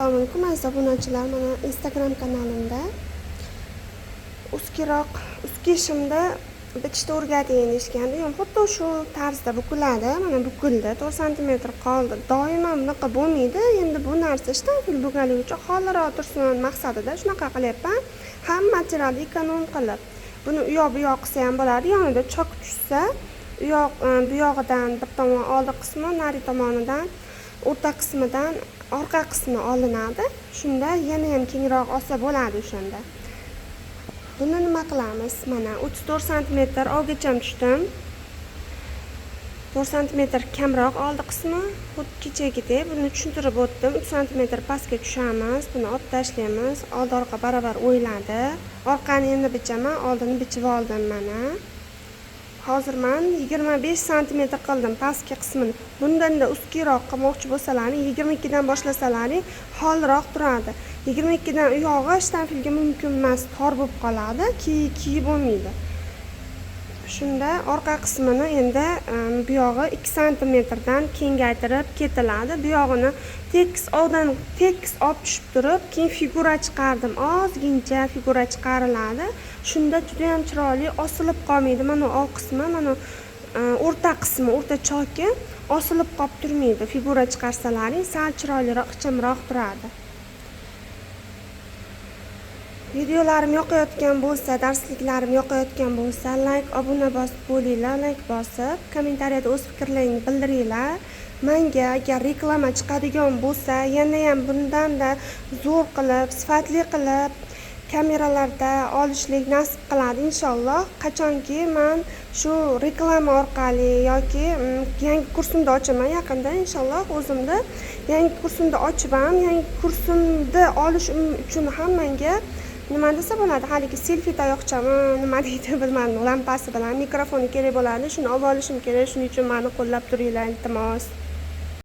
Assalomu alaykum aziz obunachilar. Mana Instagram kanalimda uskishimda bichishni o'rgating deyishganda, xuddi shu tarzda bukiladi. Mana bukildi, 4 cm qoldi. Doimo bunaqa bo'lmaydi. Endi bu narsa shtamfil bo'lganligi uchun holiroq tursin maqsadida shunaqa qilyapman. Ham materialni ekonom qilib. Buni u yoq bu yoq qilsa ham bo'ladi. Yonida chok tushsa, bu yog'idan bir tomon oldi qismi, nari tomonidan o'rta qismidan orqa qismi olinadi. Shunda yana ham kengroq olsa bo'ladi o'shanda. Buni nima qilamiz? Mana 34 cm olgacha tushdim. 4 cm kamroq oldi qismi, xuddi kechagidek buni tushuntirib o'tdim. 3 cm pastga tushamiz. Buni olib tashlaymiz. Old orqa barobar o'yladi. Orqani endi bichaman, oldini bichib oldim mana. Hozir men 25 cm qildim pastki qismini. Bundan-da ustkiroq qilmoqchi bo'lsalaring 22 dan boshlaslaring holroq turadi. 22 dan u yog'i shtamfilga mumkin emas, tor bo'lib qoladi, kiyib bo'lmaydi. Shunda orqa qismini endi bu yog'i 2 cm dan kengaytirib ketiladi. Bu yog'ini tekis olib tushib turib, keyin figura chiqardim. Ozgincha figura chiqariladi. Shunda juda ham chiroyli osilib qolmaydi. Mana old qismi, mana o'rta qismi, o'rta choki osilib qolib turmaydi. Figura chiqarsalaring sal chiroyliroq, ixchamroq turadi. Videolarim yoqayotgan bo'lsa, darsliklarim yoqayotgan bo'lsa, like, obuna bosib bo'linglar, like bosib, kommentariyada o'z fikrlaringizni bildiringlar. Menga agar reklama chiqadigan bo'lsa, yana ham bundan-da zo'r qilib, sifatli qilib kameralarda olishlik nasib qiladi inshaalloh. Qachonki men shu reklama orqali yoki yangi kursimni ochaman yaqinda inshaalloh, o'zimda yangi kursimni ochib ham, yangi kursimni olish uchun ham menga nima desa bo'ladi, haligi selfi tayoqchami, nima deydi bilmadim, lampasi bilan mikrofoni kerak bo'ladi. Shuni olib olishim kerak. Shuning uchun meni qo'llab turinglar, iltimos.